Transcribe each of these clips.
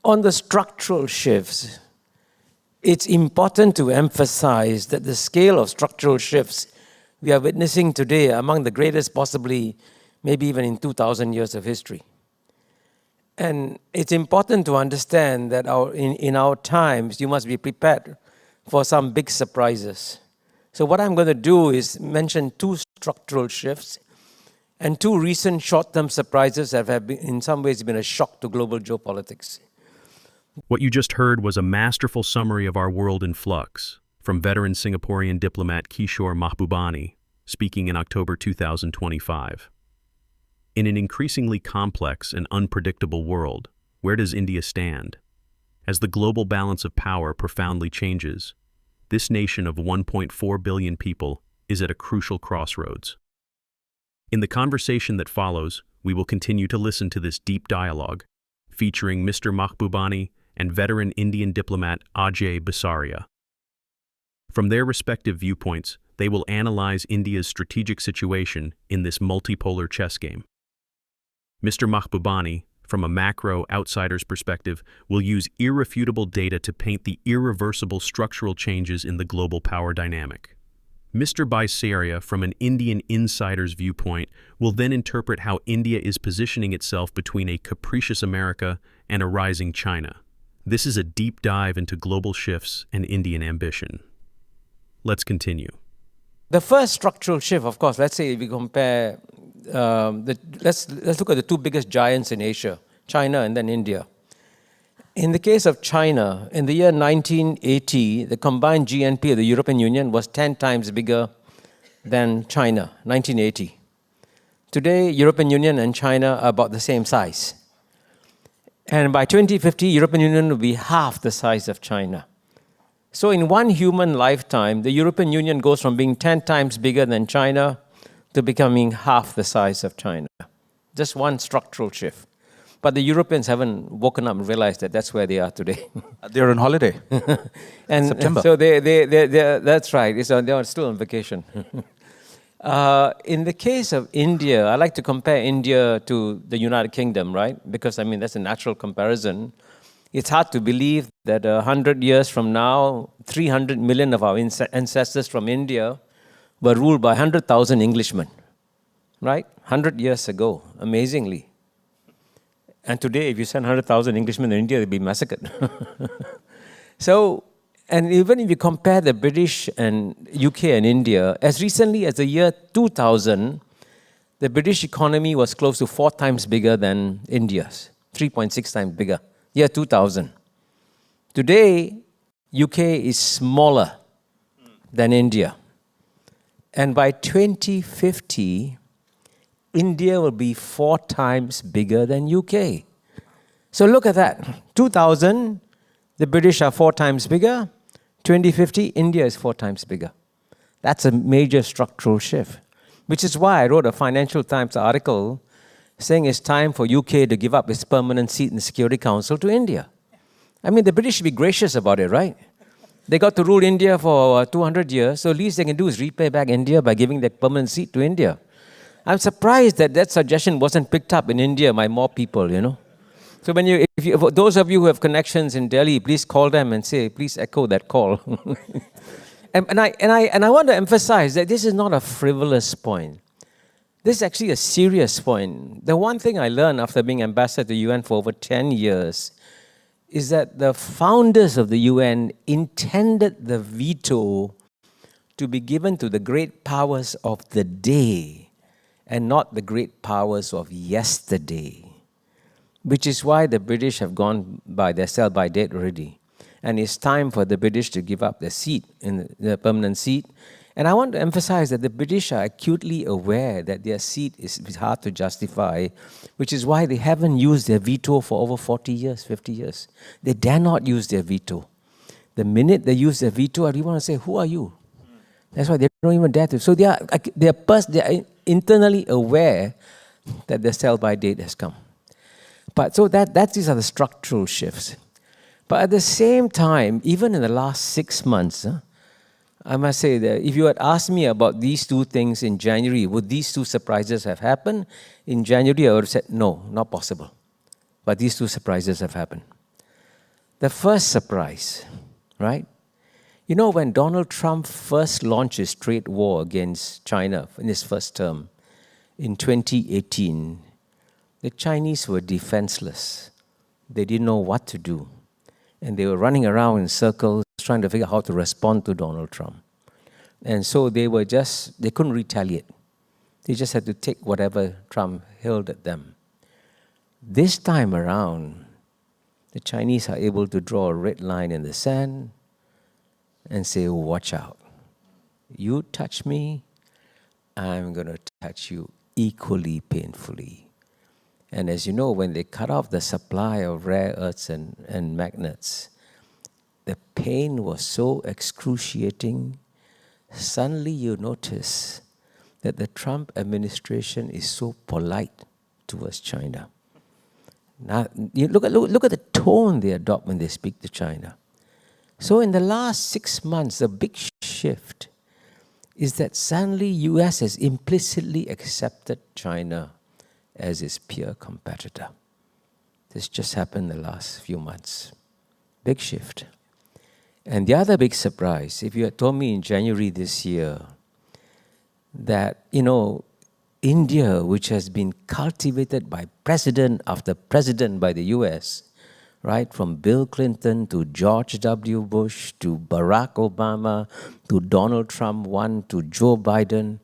On the structural shifts, it's important to emphasize that the scale of structural shifts we are witnessing today are among the greatest possibly, maybe even in 2,000 years of history. And it's important to understand that in our times, you must be prepared for some big surprises. So what I'm going to do is mention two structural shifts and two recent short-term surprises that have been, in some ways been a shock to global geopolitics. What you just heard was a masterful summary of our world in flux from veteran Singaporean diplomat Kishore Mahbubani, speaking in October 2025. In an increasingly complex and unpredictable world, where does India stand? As the global balance of power profoundly changes, this nation of 1.4 billion people is at a crucial crossroads. In the conversation that follows, we will continue to listen to this deep dialogue, featuring Mr. Mahbubani and veteran Indian diplomat Ajay Bisaria. From their respective viewpoints, they will analyze India's strategic situation in this multipolar chess game. Mr. Mahbubani, from a macro outsider's perspective, will use irrefutable data to paint the irreversible structural changes in the global power dynamic. Mr. Bisaria, from an Indian insider's viewpoint, will then interpret how India is positioning itself between a capricious America and a rising China. This is a deep dive into global shifts and Indian ambition. Let's continue. The first structural shift, of course, let's say if we compare, let's look at the two biggest giants in Asia, China and then India. In the case of China, in the year 1980, the combined GNP of the European Union was 10 times bigger than China, 1980. Today, European Union and China are about the same size. And by 2050, European Union will be half the size of China. So in one human lifetime, the European Union goes from being 10 times bigger than China to becoming half the size of China. Just one structural shift. But the Europeans haven't woken up and realized that that's where they are today. They're on holiday. And September. so that's right. They're still on vacation. In the case of India, I like to compare India to the United Kingdom, right? Because, I mean, that's a natural comparison. It's hard to believe that 100 years from now, 300 million of our ancestors from India were ruled by 100,000 Englishmen, right? 100 years ago, amazingly. And today, if you send 100,000 Englishmen to India, they'll be massacred. So, and even if you compare the British and UK and India, as recently as the year 2000, the British economy was close to 4 times bigger than India's, 3.6 times bigger, year 2000. Today, UK is smaller than India. And by 2050, India will be 4 times bigger than UK. So look at that. 2000, the British are 4 times bigger. 2050, India is 4 times bigger. That's a major structural shift, which is why I wrote a Financial Times article saying it's time for UK to give up its permanent seat in the Security Council to India. I mean, the British should be gracious about it, right? They got to rule India for 200 years, so the least they can do is repay back India by giving their permanent seat to India. I'm surprised that that suggestion wasn't picked up in India by more people, you know. So when for those of you who have connections in Delhi, please call them and say, please echo that call. and I want to emphasize that this is not a frivolous point. This is actually a serious point. The one thing I learned after being ambassador to the UN for over 10 years is that the founders of the UN intended the veto to be given to the great powers of the day and not the great powers of yesterday, which is why the British have gone by their sell-by date already. And it's time for the British to give up their seat, their permanent seat. And I want to emphasize that the British are acutely aware that their seat is hard to justify, which is why they haven't used their veto for over 40 years, 50 years. They dare not use their veto. The minute they use their veto, I want to say, who are you? That's why they don't even dare to. So they are internally aware that the sell-by date has come. But so these are the structural shifts. But at the same time, even in the last 6 months, I must say that if you had asked me about these two things in January, would these two surprises have happened? In January, I would have said, no, not possible. But these two surprises have happened. The first surprise, right? You know, when Donald Trump first launched his trade war against China in his first term in 2018, the Chinese were defenseless. They didn't know what to do. And they were running around in circles trying to figure out how to respond to Donald Trump. And so they couldn't retaliate. They just had to take whatever Trump hurled at them. This time around, the Chinese are able to draw a red line in the sand and say, watch out. You touch me, I'm going to touch you equally painfully. And as you know, when they cut off the supply of rare earths and magnets, the pain was so excruciating. Suddenly you notice that the Trump administration is so polite towards China. Now, you look at the tone they adopt when they speak to China. So in the last 6 months, the big shift is that suddenly US has implicitly accepted China as its peer competitor. This just happened in the last few months. Big shift. And the other big surprise, if you had told me in January this year that, India, which has been cultivated by president after president by the US, right, from Bill Clinton to George W. Bush to Barack Obama to Donald Trump 1 to Joe Biden,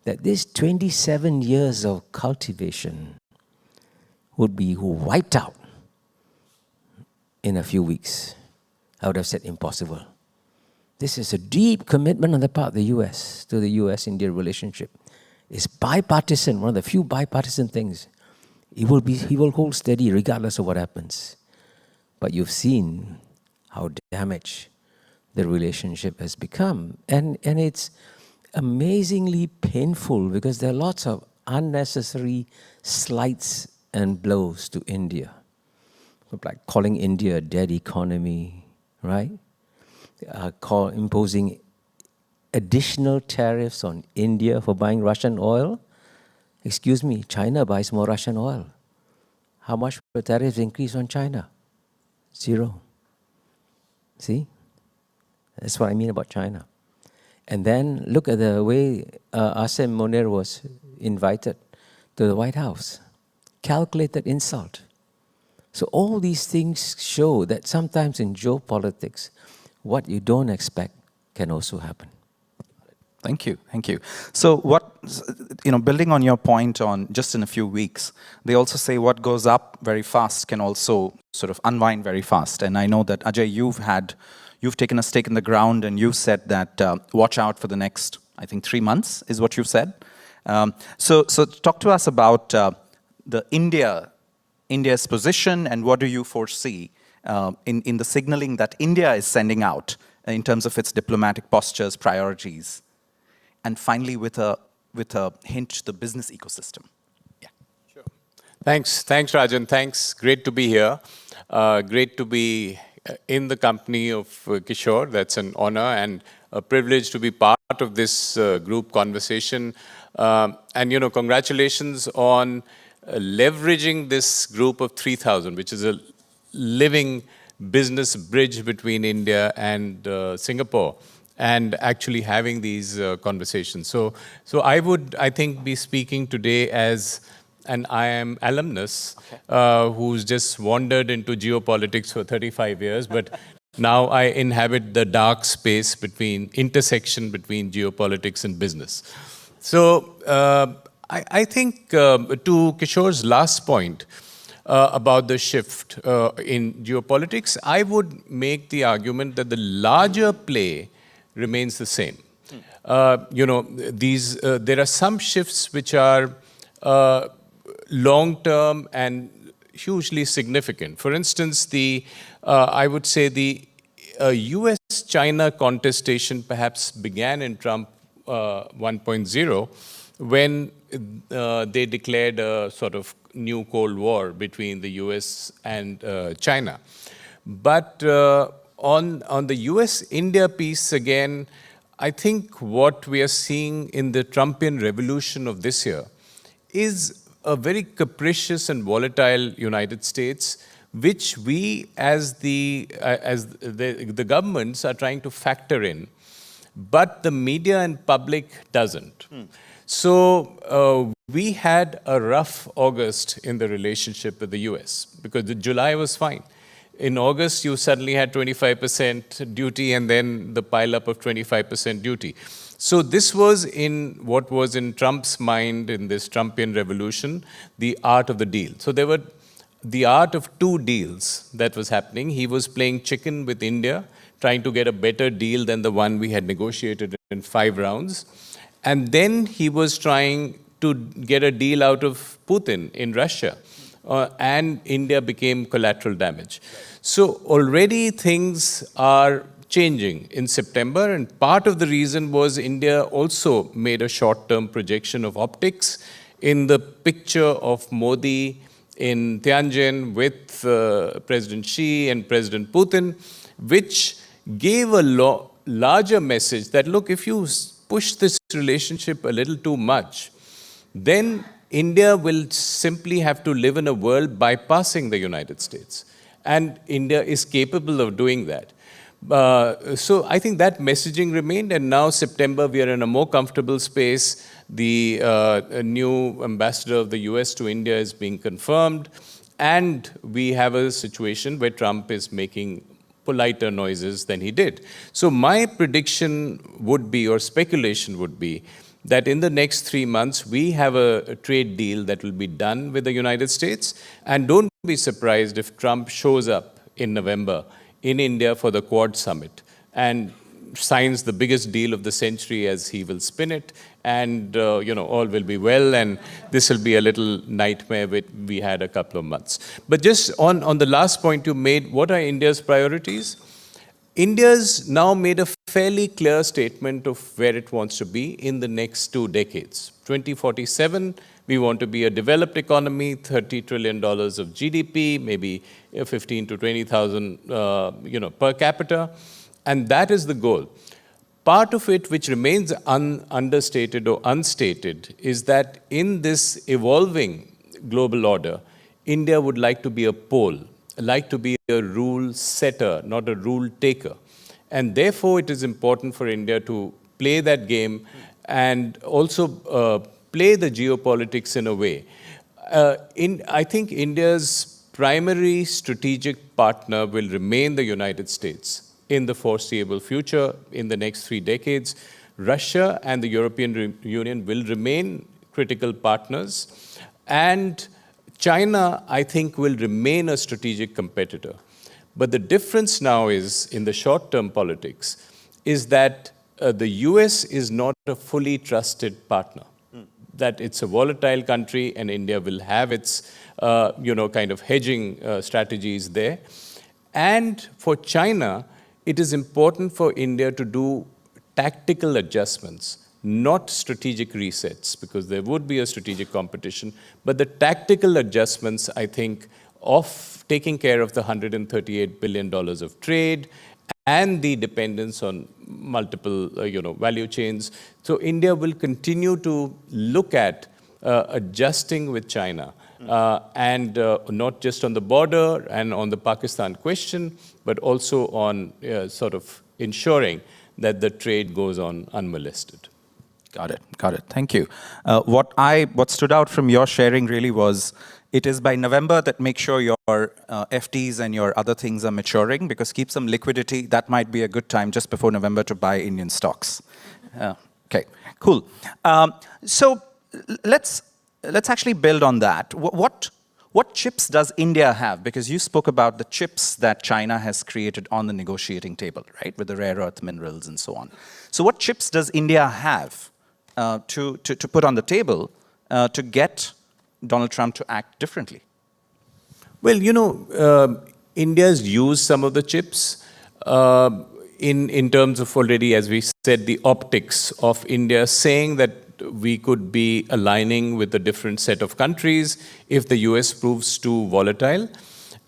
that this 27 years of cultivation would be wiped out in a few weeks. I would have said impossible. This is a deep commitment on the part of the US to the US-India relationship. It's bipartisan, one of the few bipartisan things. He will hold steady regardless of what happens. But you've seen how damaged the relationship has become. And it's amazingly painful because there are lots of unnecessary slights and blows to India. Like calling India a dead economy, right? Imposing additional tariffs on India for buying Russian oil. Excuse me, China buys more Russian oil. How much will the tariffs increase on China? 0. See? That's what I mean about China. And then look at the way Asim Munir was invited to the White House. Calculated insult. So all these things show that sometimes in geopolitics, what you don't expect can also happen. Thank you. So building on your point on just in a few weeks, they also say what goes up very fast can also sort of unwind very fast. And I know that, Ajay, you've taken a stake in the ground and you've said that watch out for the next, I think, 3 months is what you've said. So talk to us about the India's position and what do you foresee in the signaling that India is sending out in terms of its diplomatic postures, priorities, and finally with a hint to the business ecosystem. Yeah. Sure. Thanks, Rajan. Thanks. Great to be here. Great to be in the company of Kishore. That's an honor and a privilege to be part of this group conversation. And congratulations on leveraging this group of 3,000, which is a living business bridge between India and Singapore, and actually having these conversations. So I think, be speaking today as an IIM alumnus who's just wandered into geopolitics for 35 years, but now I inhabit the dark space intersection between geopolitics and business. So I think to Kishore's last point about the shift in geopolitics, I would make the argument that the larger play remains the same. There are some shifts which are long-term and hugely significant. For instance, I would say the US-China contestation perhaps began in Trump 1.0 when they declared a sort of new Cold War between the US and China. But on the US-India piece, again, I think what we are seeing in the Trumpian revolution of this year is a very capricious and volatile United States, which we as the governments are trying to factor in, but the media and public doesn't. So we had a rough August in the relationship with the US because the July was fine. In August, you suddenly had 25% duty and then the pileup of 25% duty. So this was in what was in Trump's mind in this Trumpian revolution, the art of the deal. So there were the art of two deals that was happening. He was playing chicken with India, trying to get a better deal than the one we had negotiated in 5 rounds. And then he was trying to get a deal out of Putin in Russia. And India became collateral damage. So already things are changing in September, and part of the reason was India also made a short-term projection of optics in the picture of Modi in Tianjin with President Xi and President Putin, which gave a larger message that, look, if you push this relationship a little too much, then India will simply have to live in a world bypassing the United States. And India is capable of doing that. So I think that messaging remained, and now September we are in a more comfortable space. The new ambassador of the US to India is being confirmed, and we have a situation where Trump is making politer noises than he did. So my prediction would be, or speculation would be, that in the next 3 months, we have a trade deal that will be done with the United States. And don't be surprised if Trump shows up in November in India for the Quad Summit and signs the biggest deal of the century, as he will spin it. And, all will be well. And this will be a little nightmare we had a couple of months. But just on the last point you made, what are India's priorities? India's now made a fairly clear statement of where it wants to be in the next 2 decades. 2047, we want to be a developed economy, $30 trillion of GDP, maybe 15 to 20,000, per capita, and that is the goal. Part of it, which remains understated or unstated, is that in this evolving global order, India would like to be a pole, like to be a rule setter, not a rule taker. And therefore, it is important for India to play that game and also play the geopolitics in a way. I think India's primary strategic partner will remain the United States in the foreseeable future, in the next 3 decades. Russia and the European Union will remain critical partners. And China, I think, will remain a strategic competitor. But the difference now is, in the short-term politics, is that the US is not a fully trusted partner. That it's a volatile country, and India will have its, kind of hedging strategies there. And for China, it is important for India to do tactical adjustments, not strategic resets, because there would be a strategic competition, but the tactical adjustments, I think, of taking care of the $138 billion of trade and the dependence on multiple, value chains. So India will continue to look at adjusting with China, and not just on the border and on the Pakistan question, but also on sort of ensuring that the trade goes on unmolested. Got it. Thank you. What stood out from your sharing really was, it is by November that make sure your FTs and your other things are maturing, because keep some liquidity. That might be a good time just before November to buy Indian stocks. Okay, cool. So let's actually build on that. What chips does India have? Because you spoke about the chips that China has created on the negotiating table, right, with the rare earth minerals and so on. So what chips does India have to put on the table to get Donald Trump to act differently? Well, India's used some of the chips in terms of already, as we said, the optics of India, saying that we could be aligning with a different set of countries if the US proves too volatile.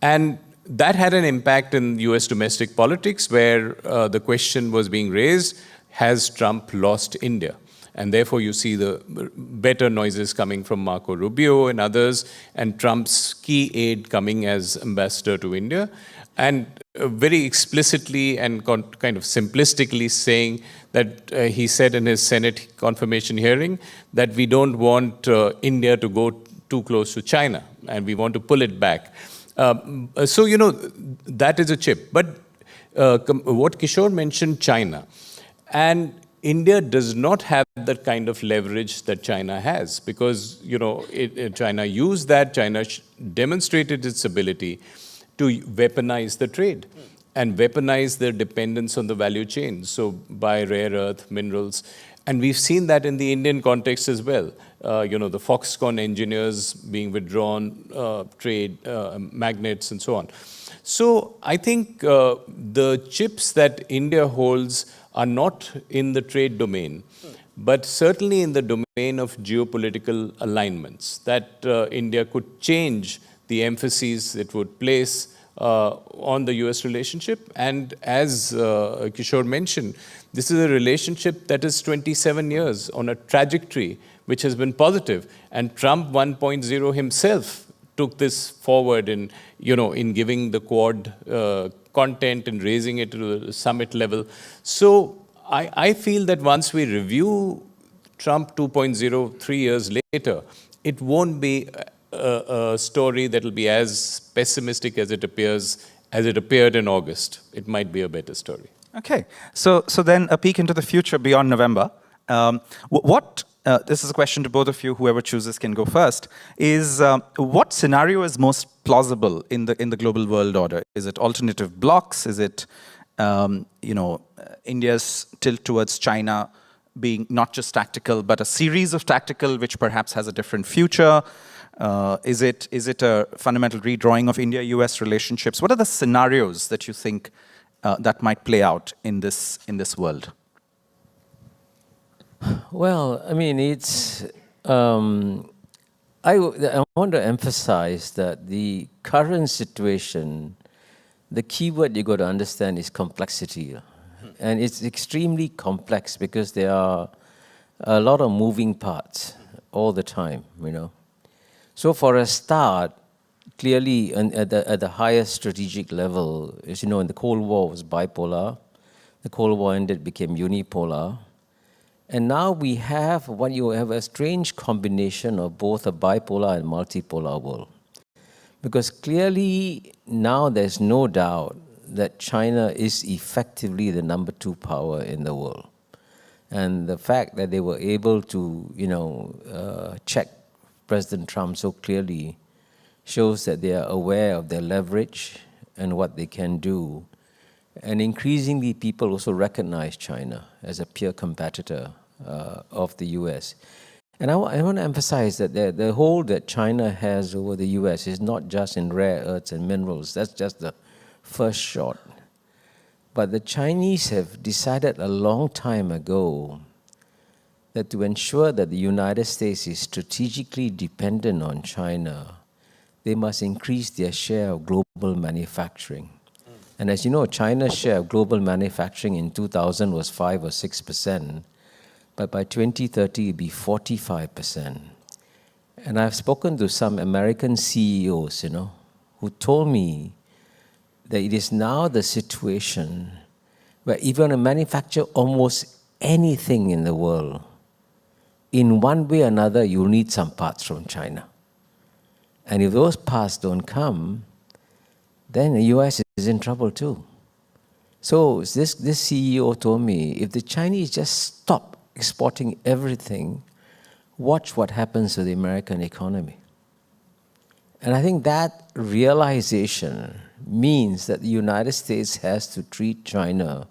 And that had an impact in US domestic politics, where the question was being raised, has Trump lost India? And therefore, you see the better noises coming from Marco Rubio and others, and Trump's key aide coming as ambassador to India. And very explicitly and kind of simplistically saying that he said in his Senate confirmation hearing that we don't want India to go too close to China, and we want to pull it back. So, that is a chip. But what Kishore mentioned, China. And India does not have that kind of leverage that China has because, China used that. China demonstrated its ability to weaponize the trade and weaponize their dependence on the value chain, so by rare earth, minerals. And we've seen that in the Indian context as well. The Foxconn engineers being withdrawn, trade, magnets, and so on. So I think the chips that India holds are not in the trade domain, but certainly in the domain of geopolitical alignments, that India could change the emphases it would place on the US relationship. And as Kishore mentioned, this is a relationship that is 27 years on a trajectory which has been positive. And Trump 1.0 himself took this forward in giving the Quad content and raising it to the summit level. So I feel that once we review Trump 2.0 3 years later, it won't be a story that will be as pessimistic as it appeared in August. It might be a better story. Okay, so then a peek into the future beyond November. This is a question to both of you, whoever chooses can go first, is what scenario is most plausible in the global world order? Is it alternative blocks? Is it, India's tilt towards China being not just tactical, but a series of tactical, which perhaps has a different future? Is it a fundamental redrawing of India-US relationships? What are the scenarios that you think that might play out in this world? Well, I mean, it's. I want to emphasize that the current situation, the key word you got to understand is complexity, and it's extremely complex because there are a lot of moving parts all the time, So for a start, clearly at the highest strategic level, as in the Cold War was bipolar. The Cold War ended, became unipolar. And now we have a strange combination of both a bipolar and multipolar world. Because clearly now there's no doubt that China is effectively the number 2 power in the world. And the fact that they were able to, check President Trump so clearly shows that they are aware of their leverage and what they can do. And increasingly, people also recognize China as a peer competitor of the US. And I want to emphasize that the hold that China has over the US is not just in rare earths and minerals. That's just the first shot. But the Chinese have decided a long time ago that to ensure that the United States is strategically dependent on China, they must increase their share of global manufacturing. And as you know, China's share of global manufacturing in 2000 was 5 or 6%, but by 2030 it'll be 45%. And I've spoken to some American CEOs, who told me that it is now the situation where if you want to manufacture almost anything in the world, in one way or another, you'll need some parts from China. And if those parts don't come, then the US is in trouble too. So this CEO told me, if the Chinese just stop exporting everything, watch what happens to the American economy. And I think that realization means that the United States has to treat China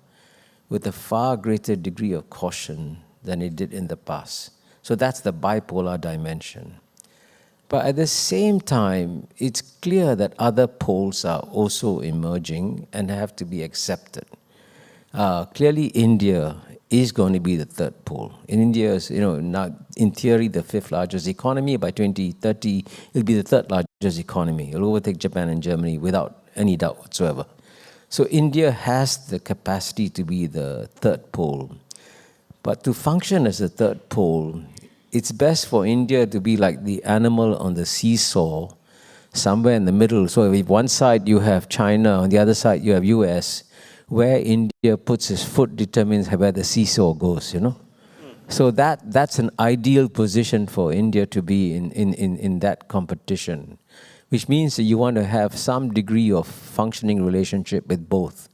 with a far greater degree of caution than it did in the past. So that's the bipolar dimension. But at the same time, it's clear that other poles are also emerging and have to be accepted. Clearly, India is going to be the third pole. In India is, now in theory, the 5th largest economy. By 2030, it'll be the 3rd largest economy. It'll overtake Japan and Germany without any doubt whatsoever. So India has the capacity to be the third pole. But to function as a third pole, it's best for India to be like the animal on the seesaw, somewhere in the middle. So if one side you have China, on the other side you have US, where India puts its foot determines where the seesaw goes, you know. So that's an ideal position for India to be in that competition, which means that you want to have some degree of functioning relationship with both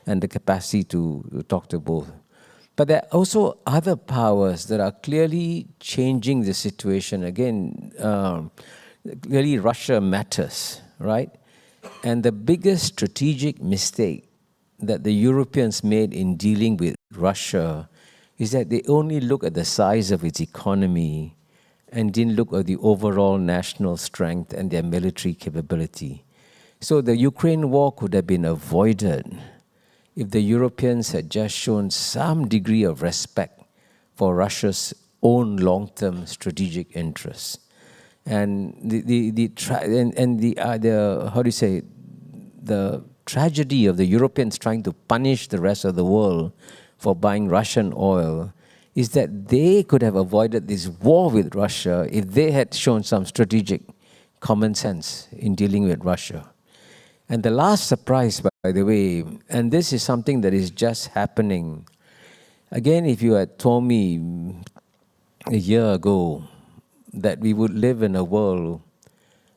and the capacity to talk to both. But there are also other powers that are clearly changing the situation. Again, clearly Russia matters, right? And the biggest strategic mistake that the Europeans made in dealing with Russia is that they only look at the size of its economy and didn't look at the overall national strength and their military capability. So the Ukraine war could have been avoided if the Europeans had just shown some degree of respect for Russia's own long-term strategic interests. And the tragedy of the Europeans trying to punish the rest of the world for buying Russian oil is that they could have avoided this war with Russia if they had shown some strategic common sense in dealing with Russia. And the last surprise, by the way, and this is something that is just happening. Again, if you had told me a year ago that we would live in a world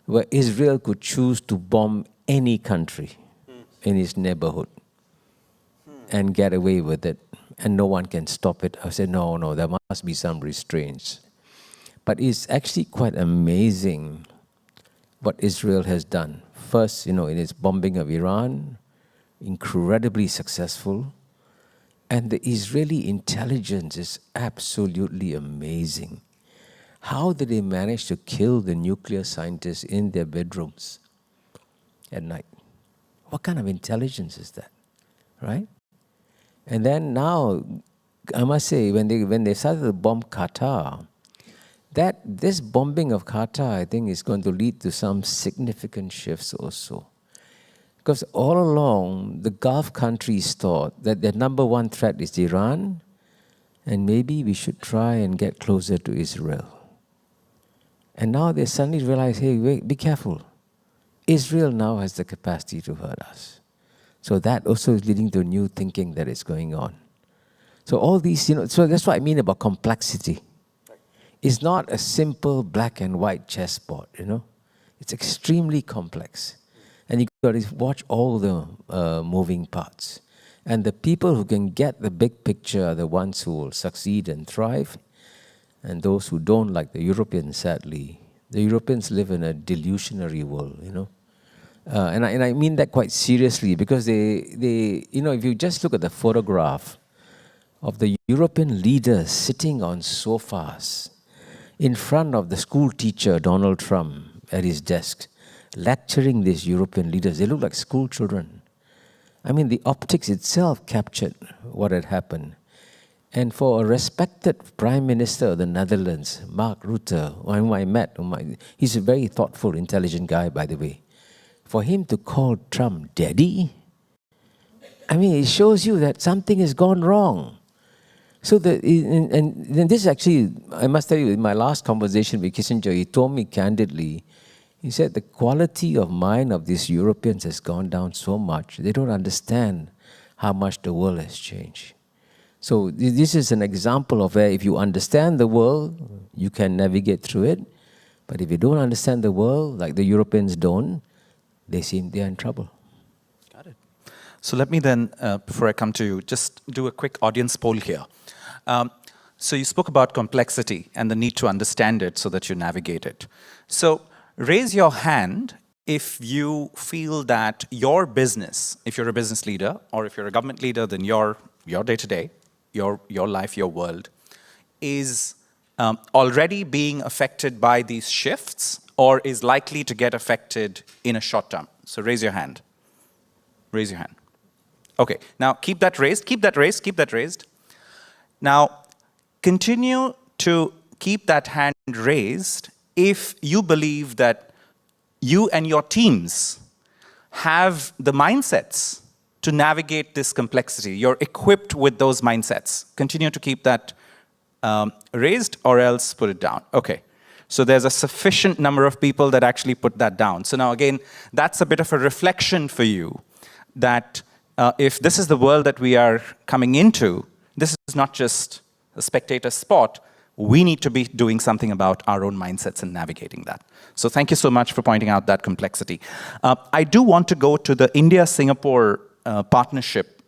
where Israel could choose to bomb any country in its neighborhood and get away with it, and no one can stop it, I said, no, there must be some restraints. But it's actually quite amazing what Israel has done. First, in its bombing of Iran, incredibly successful. And the Israeli intelligence is absolutely amazing. How did they manage to kill the nuclear scientists in their bedrooms at night? What kind of intelligence is that, right? And then now, I must say, when they started to bomb Qatar, this bombing of Qatar, I think, is going to lead to some significant shifts also. Because all along, the Gulf countries thought that their number one threat is Iran, and maybe we should try and get closer to Israel. And now they suddenly realize, hey, wait, be careful. Israel now has the capacity to hurt us. So that also is leading to new thinking that is going on. So all these, so that's what I mean about complexity. It's not a simple black and white chessboard, It's extremely complex. And you've got to watch all the moving parts. And the people who can get the big picture are the ones who will succeed and thrive. And those who don't, like the Europeans, sadly, the Europeans live in a delusionary world, And I mean that quite seriously, because they if you just look at the photograph of the European leaders sitting on sofas in front of the school teacher, Donald Trump, at his desk, lecturing these European leaders, they look like school children. I mean, the optics itself captured what had happened. And for a respected Prime Minister of the Netherlands, Mark Rutte, whom I met, he's a very thoughtful, intelligent guy, by the way. For him to call Trump daddy, I mean, it shows you that something has gone wrong. So and this is actually, I must tell you, in my last conversation with Kissinger, he told me candidly, he said the quality of mind of these Europeans has gone down so much, they don't understand how much the world has changed. So this is an example of where if you understand the world, you can navigate through it. But if you don't understand the world, like the Europeans don't, they seem they're in trouble. Got it. So let me then, before I come to you, just do a quick audience poll here. So you spoke about complexity and the need to understand it so that you navigate it. So raise your hand if you feel that your business, if you're a business leader, or if you're a government leader, then your day-to-day, your life, your world, is already being affected by these shifts or is likely to get affected in a short term. So raise your hand. Raise your hand. Okay, now keep that raised, keep that raised, keep that raised. Now, continue to keep that hand raised if you believe that you and your teams have the mindsets to navigate this complexity? You're equipped with those mindsets. Continue to keep that raised or else put it down. Okay. So there's a sufficient number of people that actually put that down. So now again, that's a bit of a reflection for you that if this is the world that we are coming into, this is not just a spectator sport. We need to be doing something about our own mindsets and navigating that. So thank you so much for pointing out that complexity. I do want to go to the India-Singapore partnership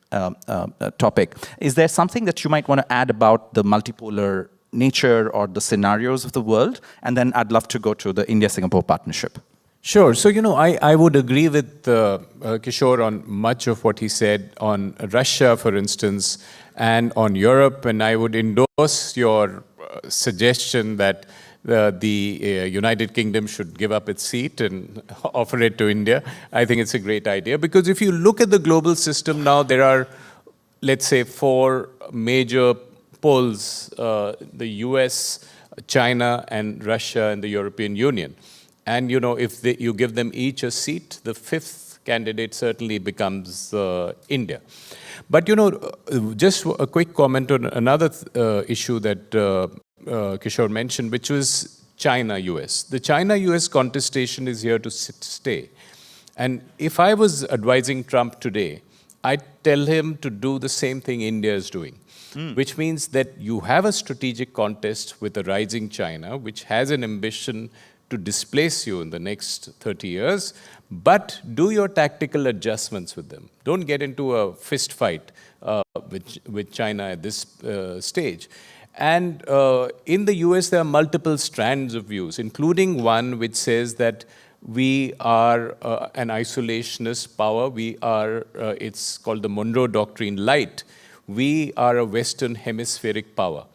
topic. Is there something that you might want to add about the multipolar nature or the scenarios of the world? And then I'd love to go to the India-Singapore partnership. Sure. So, I would agree with Kishore on much of what he said on Russia, for instance, and on Europe. And I would endorse your suggestion that the United Kingdom should give up its seat and offer it to India. I think it's a great idea because if you look at the global system now, there are, let's say, 4 major poles, the US, China, and Russia, and the European Union. And, if you give them each a seat, the 5th candidate certainly becomes India. But, just a quick comment on another issue that Kishore mentioned, which was China-US. The China-US contestation is here to stay. And if I was advising Trump today, I'd tell him to do the same thing India is doing. Which means that you have a strategic contest with a rising China, which has an ambition to displace you in the next 30 years, but do your tactical adjustments with them. Don't get into a fist fight with China at this stage. And in the US, there are multiple strands of views, including one which says that we are an isolationist power. We are, it's called the Monroe Doctrine Light. We are a Western hemispheric power.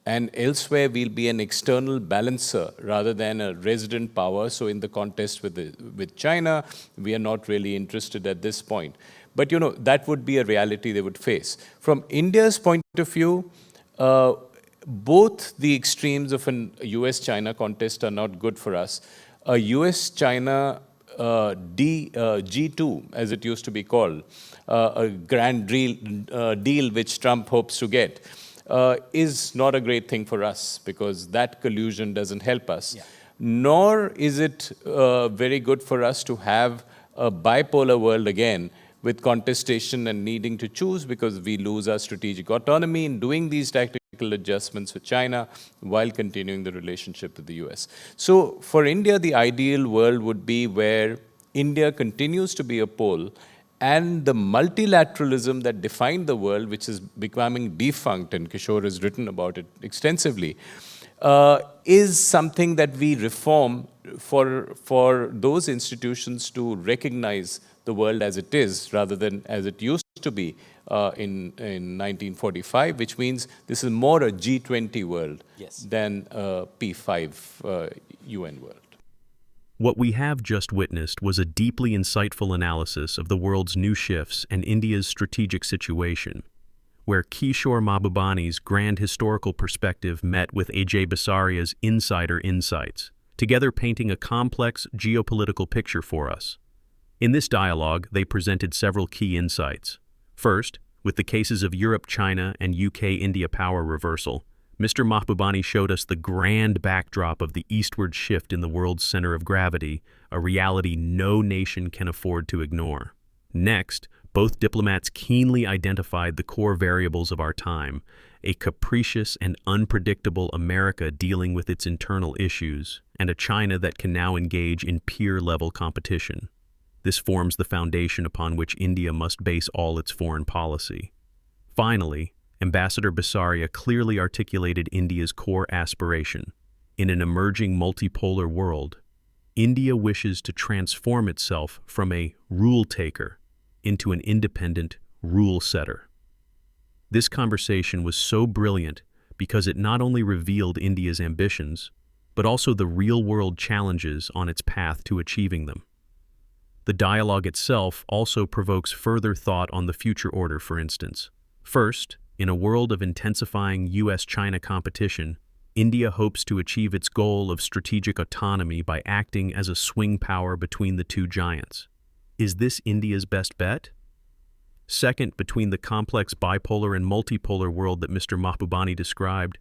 And elsewhere, we'll be an external balancer rather than a resident power. So in the contest with China, we are not really interested at this point. But, that would be a reality they would face. From India's point of view, both the extremes of an US-China contest are not good for us. A US-China G2, as it used to be called, a grand deal which Trump hopes to get, is not a great thing for us because that collusion doesn't help us. Yeah. Nor is it very good for us to have a bipolar world again with contestation and needing to choose because we lose our strategic autonomy in doing these tactical adjustments with China while continuing the relationship with the US. So for India, the ideal world would be where India continues to be a pole and the multilateralism that defined the world, which is becoming defunct, and Kishore has written about it extensively, is something that we reform for those institutions to recognize the world as it is, rather than as it used to be in 1945, which means this is more a G20 world than a P5 UN world. What we have just witnessed was a deeply insightful analysis of the world's new shifts and India's strategic situation, where Kishore Mahbubani's grand historical perspective met with Ajay Bisaria's insider insights, together painting a complex geopolitical picture for us. In this dialogue, they presented several key insights. First, with the cases of Europe-China and UK-India power reversal, Mr. Mahbubani showed us the grand backdrop of the eastward shift in the world's center of gravity, a reality no nation can afford to ignore. Next, both diplomats keenly identified the core variables of our time, a capricious and unpredictable America dealing with its internal issues, and a China that can now engage in peer-level competition. This forms the foundation upon which India must base all its foreign policy. Finally, Ambassador Bisaria clearly articulated India's core aspiration. In an emerging multipolar world, India wishes to transform itself from a rule-taker into an independent rule-setter. This conversation was so brilliant because it not only revealed India's ambitions, but also the real-world challenges on its path to achieving them. The dialogue itself also provokes further thought on the future order, for instance. First, in a world of intensifying US-China competition, India hopes to achieve its goal of strategic autonomy by acting as a swing power between the two giants. Is this India's best bet? Second, between the complex bipolar and multipolar world that Mr. Mahbubani described,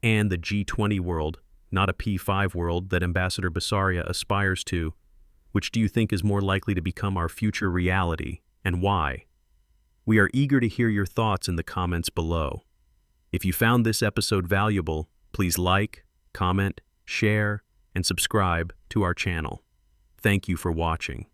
and the G20 world, not a P5 world that Ambassador Bisaria aspires to, which do you think is more likely to become our future reality, and why? We are eager to hear your thoughts in the comments below. If you found this episode valuable, please like, comment, share, and subscribe to our channel. Thank you for watching.